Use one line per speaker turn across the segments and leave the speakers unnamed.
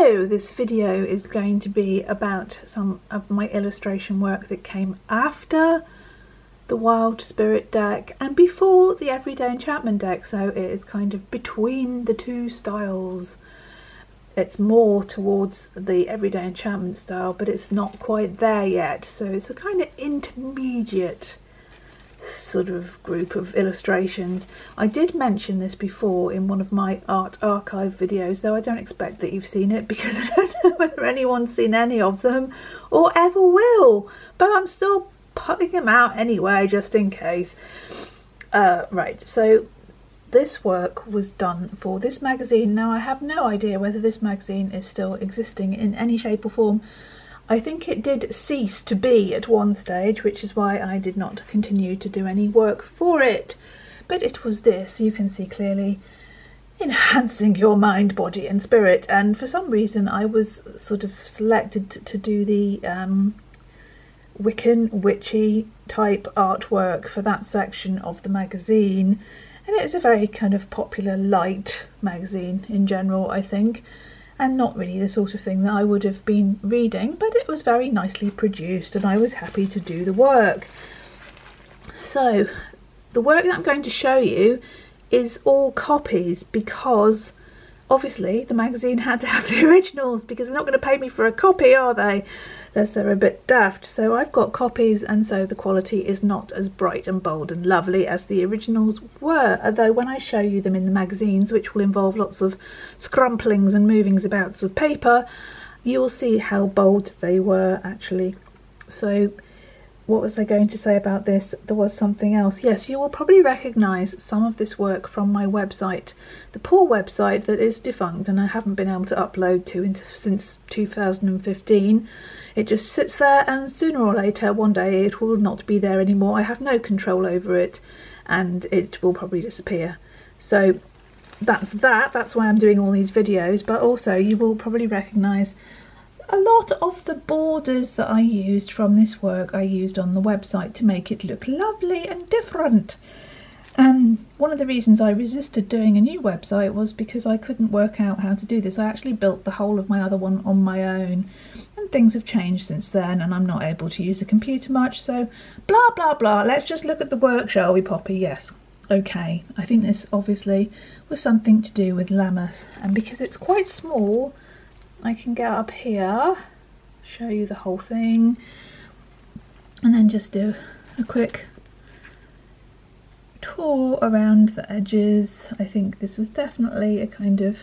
So this video is going to be about some of my illustration work that came after the Wild Spirit deck and before the Everyday Enchantment deck, so it is kind of between the two styles. It's more towards the Everyday Enchantment style, but it's not quite there yet, so it's a kind of intermediate sort of group of illustrations. I did mention this before in one of my art archive videos, though I don't expect that you've seen it because I don't know whether anyone's seen any of them or ever will, but I'm still putting them out anyway just in case. Right, so this work was done for this magazine. Now I have no idea whether this magazine is still existing in any shape or form. I think it did cease to be at one stage, which is why I did not continue to do any work for it. But it was this, you can see clearly, enhancing your mind, body and spirit. And for some reason I was sort of selected to do the Wiccan, witchy type artwork for that section of the magazine. And it is a very kind of popular light magazine in general, I think. And not really the sort of thing that I would have been reading, but it was very nicely produced and I was happy to do the work. So the work that I'm going to show you is all copies because obviously the magazine had to have the originals because they're not going to pay me for a copy, are they? Unless they're a bit daft. So I've got copies, and so the quality is not as bright and bold and lovely as the originals were, although when I show you them in the magazines, which will involve lots of scrumplings and movings abouts of paper, you'll see how bold they were actually. So what was I going to say about this? There was something else. Yes, you will probably recognise some of this work from my website, the poor website that is defunct and I haven't been able to upload to since 2015. It just sits there, and sooner or later one day it will not be there anymore. I have no control over it and it will probably disappear. So that's why I'm doing all these videos. But also you will probably recognise a lot of the borders that I used from this work I used on the website to make it look lovely and different. And one of the reasons I resisted doing a new website was because I couldn't work out how to do this. I actually built the whole of my other one on my own, and things have changed since then and I'm not able to use the computer much, so blah blah blah. Let's just look at the work, shall we, Poppy? Yes. Okay, I think this obviously was something to do with Lammas, and because it's quite small I can get up here, show you the whole thing, and then just do a quick tour around the edges. I think this was definitely a kind of,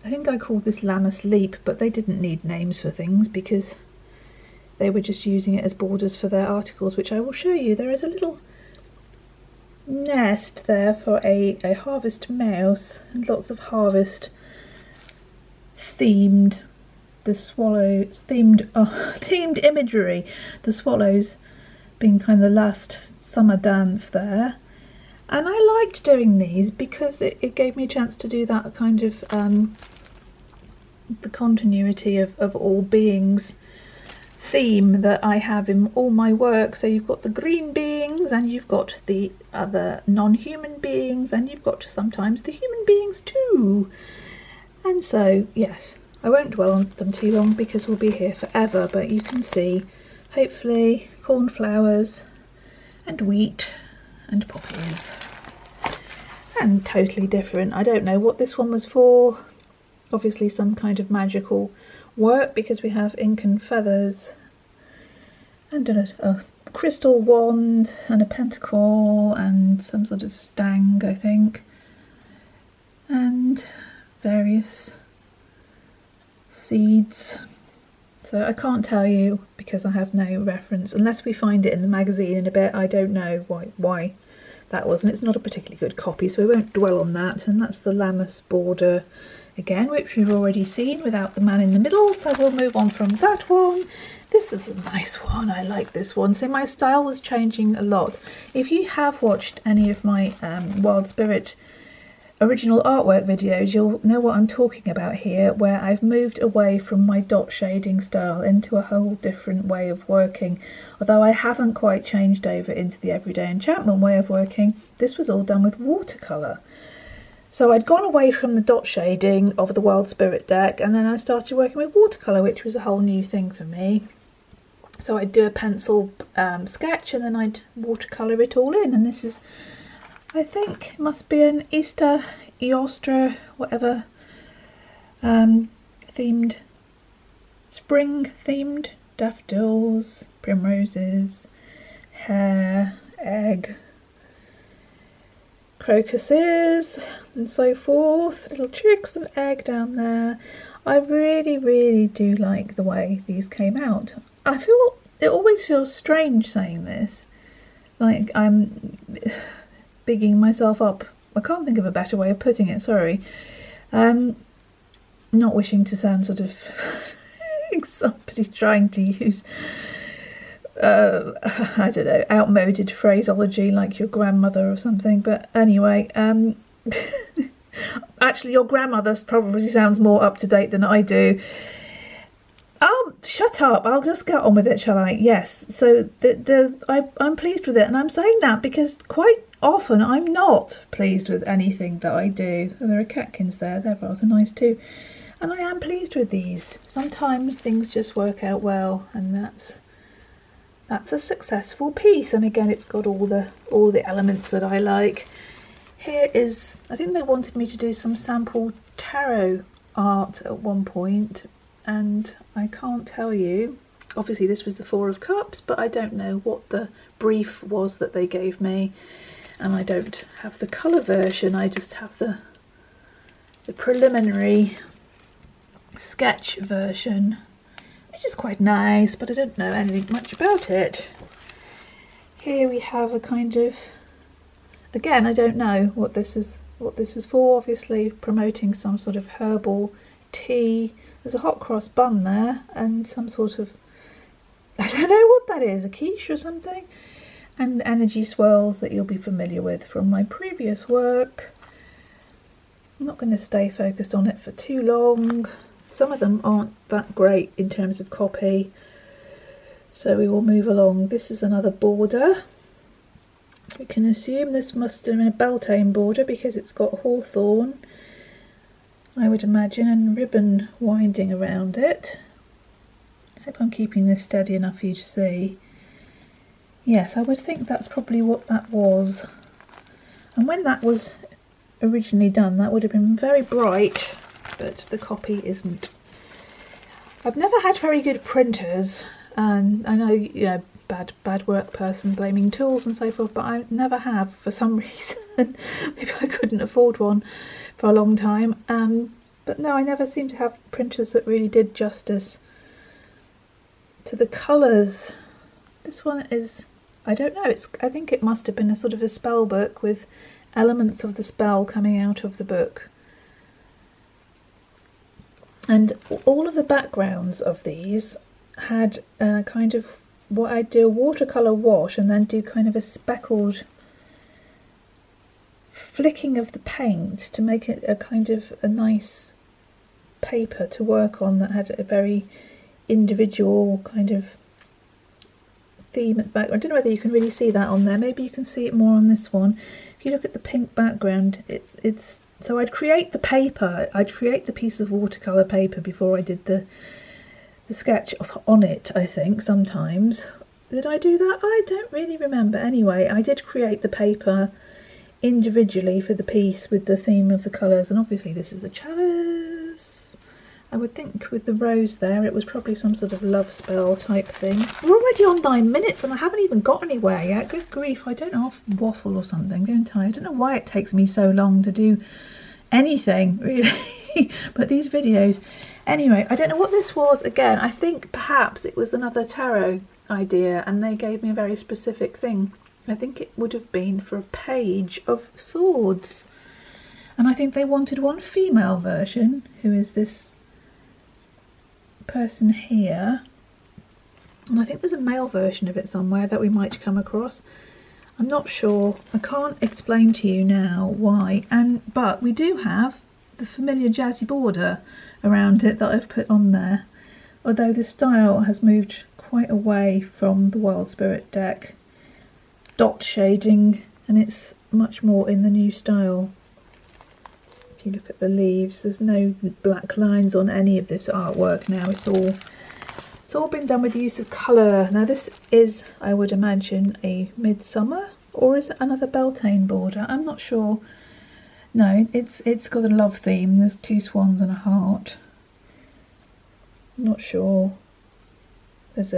I think I called this Lammas Leap, but they didn't need names for things because they were just using it as borders for their articles, which I will show you. There is a little nest there for a harvest mouse, and lots of harvest themed, the swallows themed imagery, the swallows being kind of the last summer dance there. And I liked doing these because it gave me a chance to do that kind of the continuity of all beings theme that I have in all my work. So you've got the green beings and you've got the other non-human beings and you've got sometimes the human beings too. And so, yes, I won't dwell on them too long because we'll be here forever, but you can see, hopefully, cornflowers and wheat and poppies. And totally different. I don't know what this one was for. Obviously some kind of magical work because we have ink and feathers and a crystal wand and a pentacle and some sort of stang, I think. And various seeds. So I can't tell you because I have no reference unless we find it in the magazine in a bit. I don't know why that was, and it's not a particularly good copy, so we won't dwell on that. And that's the Lammas border again, which we've already seen without the man in the middle, so we'll move on from that one. This is a nice one. I like this one. So my style was changing a lot. If you have watched any of my Wild Spirit original artwork videos, you'll know what I'm talking about here, where I've moved away from my dot shading style into a whole different way of working. Although I haven't quite changed over into the Everyday Enchantment way of working, this was all done with watercolour. So I'd gone away from the dot shading of the Wild Spirit deck, and then I started working with watercolour, which was a whole new thing for me. So I'd do a pencil sketch, and then I'd watercolour it all in. And this is, I think, must be an Easter, Eostra, whatever, themed, spring themed, daffodils, primroses, hare, egg, crocuses and so forth, little chicks and egg down there. I really do like the way these came out. I feel it always feels strange saying this, like I'm bigging myself up. I can't think of a better way of putting it, sorry. Not wishing to sound sort of somebody trying to use I don't know, outmoded phraseology like your grandmother or something, but anyway, actually your grandmother probably sounds more up to date than I do. Oh, shut up, I'll just get on with it, shall I? Yes, so I'm pleased with it, and I'm saying that because quite often I'm not pleased with anything that I do. Oh, there are catkins there, they're rather nice too, and I am pleased with these. Sometimes things just work out well, and that's a successful piece. And again, it's got all the elements that I like. Here is, I think they wanted me to do some sample tarot art at one point, and I can't tell you. Obviously this was the Four of Cups, but I don't know what the brief was that they gave me, and I don't have the colour version. I just have the preliminary sketch version, which is quite nice, but I don't know anything much about it. Here we have a kind of, again, I don't know what this was for. Obviously promoting some sort of herbal tea. There's a hot cross bun there, and some sort of, I don't know what that is, a quiche or something, and energy swirls that you'll be familiar with from my previous work. I'm not going to stay focused on it for too long. Some of them aren't that great in terms of copy, so we will move along. This is another border. We can assume this must have been a Beltane border because it's got hawthorn, I would imagine, and ribbon winding around it. I hope I'm keeping this steady enough for you to see. Yes, I would think that's probably what that was. And when that was originally done, that would have been very bright, but the copy isn't. I've never had very good printers, and I know, you know, bad work person blaming tools and so forth, but I never have for some reason. Maybe I couldn't afford one for a long time. But no, I never seem to have printers that really did justice to the colours. This one is, I don't know, I think it must have been a sort of a spell book with elements of the spell coming out of the book. And all of the backgrounds of these had kind of what I'd do a watercolour wash and then do kind of a speckled flicking of the paint to make it a kind of a nice paper to work on that had a very individual kind of theme at the back. I don't know whether you can really see that on there. Maybe you can see it more on this one. If you look at the pink background, it's so I'd create the paper, I'd create the piece of watercolour paper before I did the sketch on it, I think, sometimes. Did I do that? I don't really remember. Anyway, I did create the paper individually for the piece with the theme of the colours, and obviously this is a chalice. I would think with the rose there it was probably some sort of love spell type thing. We're already on 9 minutes and I haven't even got anywhere yet. Good grief, I don't know, waffle or something, don't I? I don't know why it takes me so long to do anything, really. But these videos, anyway, I don't know what this was. Again, I think perhaps it was another tarot idea and they gave me a very specific thing. I think it would have been for a page of swords, and I think they wanted one female version, who is this person here, and I think there's a male version of it somewhere that we might come across. I'm not sure, I can't explain to you now why, but we do have the familiar jazzy border around it that I've put on there, although the style has moved quite away from the Wild Spirit deck dot shading, and it's much more in the new style. If you look at the leaves, there's no black lines on any of this artwork now. It's all been done with the use of colour. Now this is, I would imagine, a midsummer, or is it another Beltane border? I'm not sure. No, it's got a love theme. There's 2 swans and a heart. I'm not sure. There's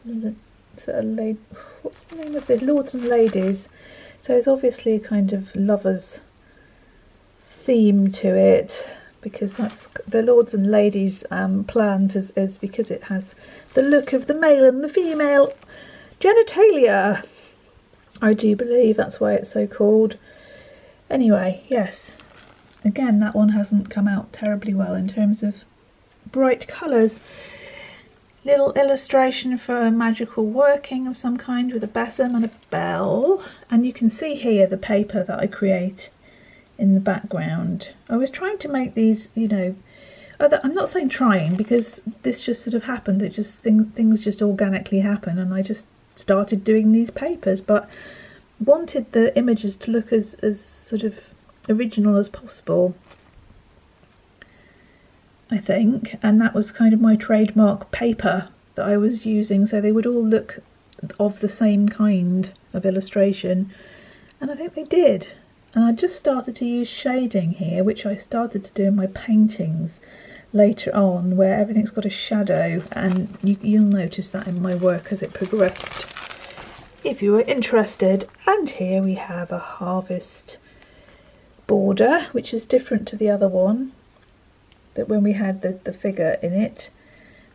what's the name of this? Lords and Ladies. So it's obviously a kind of lovers theme to it, because that's the Lords and Ladies plant is because it has the look of the male and the female genitalia. I do believe that's why it's so called. Anyway, yes, again, that one hasn't come out terribly well in terms of bright colours. Little illustration for a magical working of some kind with a besom and a bell. And you can see here the paper that I create in the background. I was trying to make these, you know, I'm not saying trying, because this just sort of happened. It just things just organically happen, and I just started doing these papers, but wanted the images to look as sort of original as possible, I think, and that was kind of my trademark paper that I was using, so they would all look of the same kind of illustration, and I think they did. And I just started to use shading here, which I started to do in my paintings later on, where everything's got a shadow, and you'll notice that in my work as it progressed, if you were interested. And here we have a harvest border, which is different to the other one, that when we had the figure in it,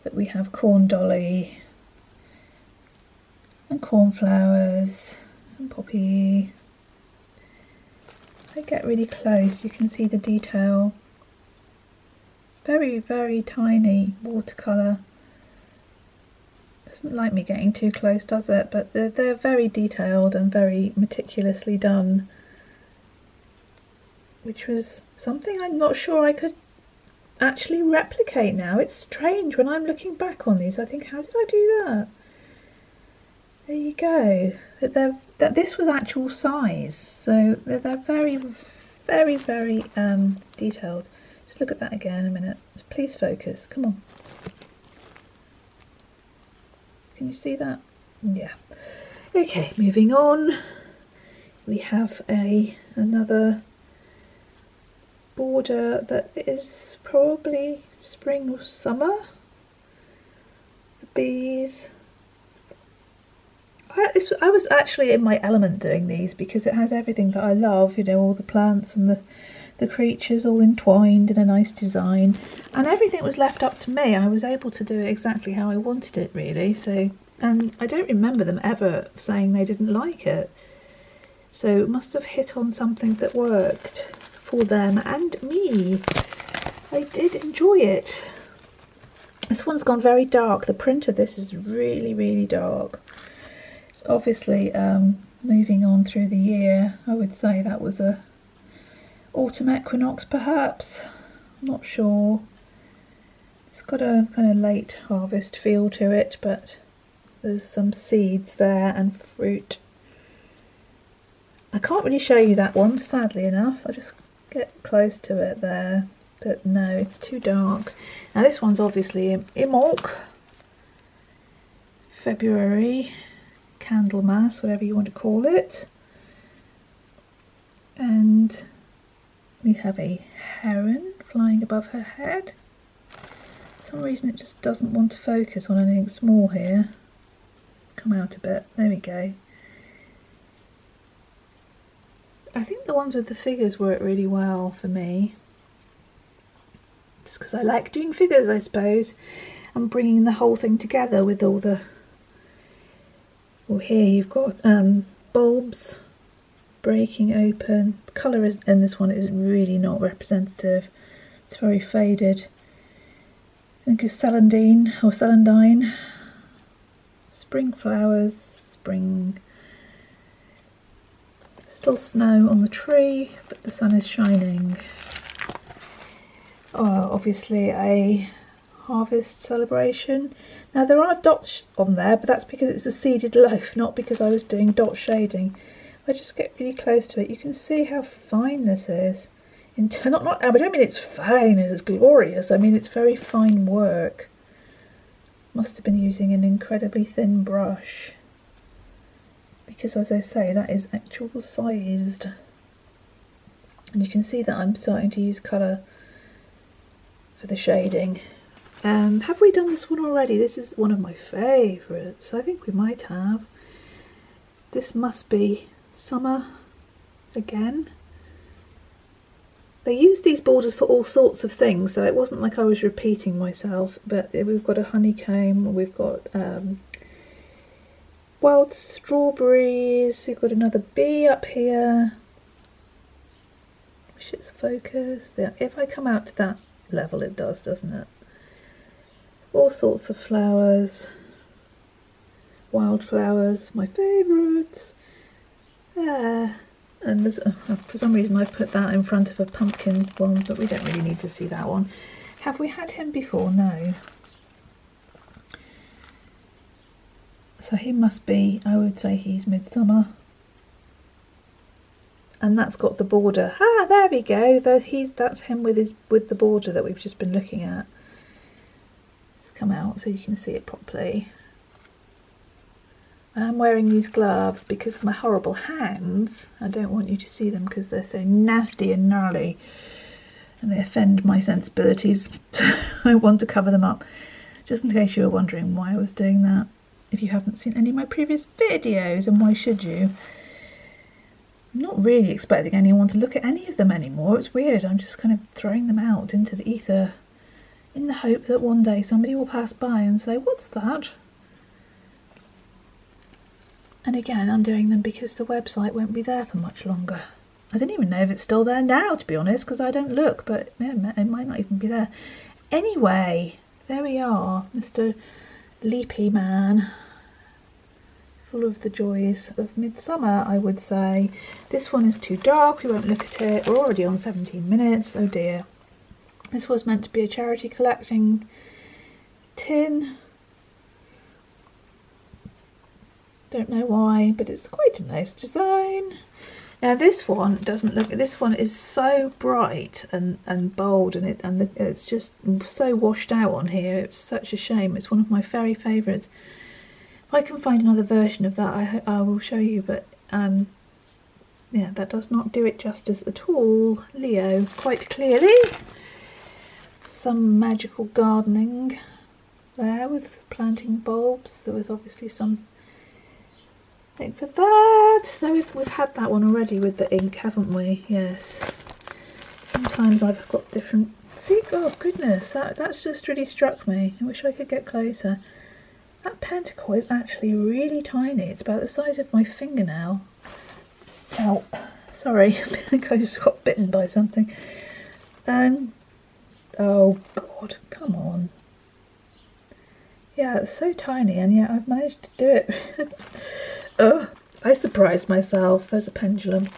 that we have corn dolly and cornflowers and poppy. If I get really close, you can see the detail. Very, very tiny watercolour. Doesn't like me getting too close, does it? But they're very detailed and very meticulously done, which was something I'm not sure I could actually replicate now. It's strange when I'm looking back on these. I think, how did I do that? There you go. But this was actual size, so they're very, very, very detailed. Just look at that again a minute. Please focus. Come on. Can you see that? Yeah. Okay, moving on. We have another border that is probably spring or summer. The bees. I was actually in my element doing these, because it has everything that I love, you know, all the plants and the creatures all entwined in a nice design, and everything was left up to me. I was able to do it exactly how I wanted it, really. So, and I don't remember them ever saying they didn't like it, so it must have hit on something that worked for them and me. I did enjoy it. This one's gone very dark. The print of this is really, really dark. It's obviously moving on through the year. I would say that was a autumn equinox, perhaps. I'm not sure. It's got a kind of late harvest feel to it, but there's some seeds there and fruit. I can't really show you that one, sadly enough. I'll just get close to it there, but no, it's too dark. Now this one's obviously Imolc, February, Candlemas, whatever you want to call it. And we have a heron flying above her head. For some reason it just doesn't want to focus on anything small here. Come out a bit, there we go. I think the ones with the figures work really well for me. It's because I like doing figures, I suppose, and bringing the whole thing together with all the... Well, here you've got bulbs breaking open. The colour in this one is really not representative. It's very faded. I think it's celandine or celandine. Spring flowers, spring. Still snow on the tree, but the sun is shining. Oh, obviously a harvest celebration. Now there are dots on there, but that's because it's a seeded loaf, not because I was doing dot shading. If I just get really close to it, you can see how fine this is. not, I don't mean it's fine, it's glorious, I mean it's very fine work. Must have been using an incredibly thin brush, because as I say, that is actual sized. And you can see that I'm starting to use colour for the shading. Have we done this one already? This is one of my favourites. I think we might have. This must be Summer again. They use these borders for all sorts of things, so it wasn't like I was repeating myself, but we've got a honeycomb, we've got wild strawberries, we've got another bee up here. Wish it's focused. Yeah, if I come out to that level it does, doesn't it? All sorts of flowers, wildflowers, my favourites. And there's for some reason I've put that in front of a pumpkin one, but we don't really need to see that one. Have we had him before? No. So he must be, I would say he's Midsummer. And that's got the border. Ah, there we go. That's him with the border that we've just been looking at. It's come out so you can see it properly. I'm wearing these gloves because of my horrible hands. I don't want you to see them because they're so nasty and gnarly and they offend my sensibilities. I want to cover them up, just in case you were wondering why I was doing that. If you haven't seen any of my previous videos, and why should you? I'm not really expecting anyone to look at any of them anymore. It's weird. I'm just kind of throwing them out into the ether in the hope that one day somebody will pass by and say, "What's that?" And again, I'm doing them because the website won't be there for much longer. I don't even know if it's still there now, to be honest, because I don't look, but yeah, it might not even be there. Anyway, there we are, Mr. Leapy Man. Full of the joys of midsummer, I would say. This one is too dark, we won't look at it. We're already on 17 minutes, oh dear. This was meant to be a charity collecting tin. Don't know why, but it's quite a nice design. Now this one doesn't look. This one is so bright and bold, and it's just so washed out on here. It's such a shame. It's one of my very favourites. If I can find another version of that, I will show you. But yeah, that does not do it justice at all. Leo, quite clearly. Some magical gardening there with planting bulbs. There was obviously some. For that, no, we've had that one already with the ink, haven't we? Yes. Sometimes I've got different. See, oh goodness, that's just really struck me. I wish I could get closer. That pentacle is actually really tiny. It's about the size of my fingernail. Ow, sorry, I think I just got bitten by something. Oh God, come on. Yeah, it's so tiny, and yet I've managed to do it. Oh, I surprised myself. There's a pendulum.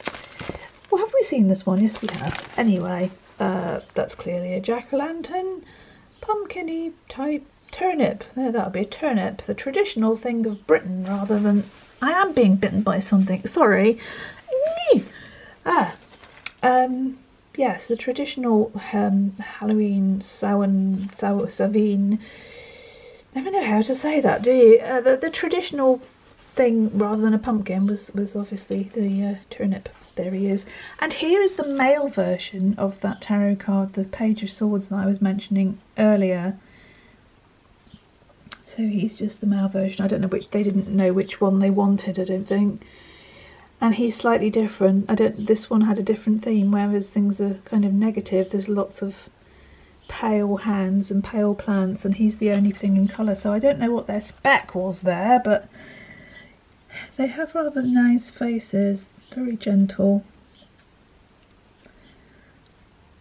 Well, have we seen this one? Yes, we have. Anyway, that's clearly a jack-o'-lantern, pumpkin-y type turnip. There, that'll be a turnip. The traditional thing of Britain, rather than... I am being bitten by something. Sorry. Yes, the traditional Halloween Savine. Never know how to say that, do you? The traditional thing rather than a pumpkin was obviously the turnip. There he is. And here is the male version of that tarot card, the Page of Swords that I was mentioning earlier. So he's just the male version. I don't know which, they didn't know which one they wanted, I don't think. And he's slightly different. This one had a different theme, whereas things are kind of negative. There's lots of pale hands and pale plants, and he's the only thing in colour. So I don't know what their spec was there, but they have rather nice faces, very gentle.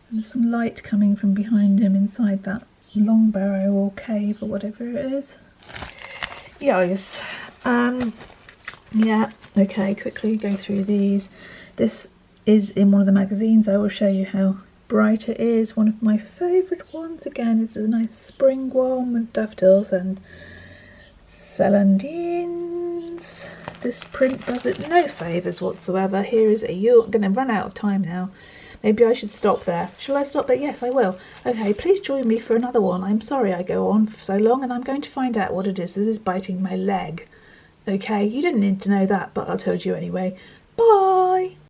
And there's some light coming from behind him inside that long barrow or cave or whatever it is. Yes. Yeah, okay, quickly go through these. This is in one of the magazines. I will show you how bright it is. One of my favourite ones. Again, it's a nice spring one with daffodils and celandines. This print does it no favours whatsoever. Here is you're going to run out of time now. Maybe I should stop there. Shall I stop there? Yes, I will. Okay, please join me for another one. I'm sorry I go on for so long, and I'm going to find out what it is that is biting my leg. Okay, you didn't need to know that, but I told you anyway. Bye!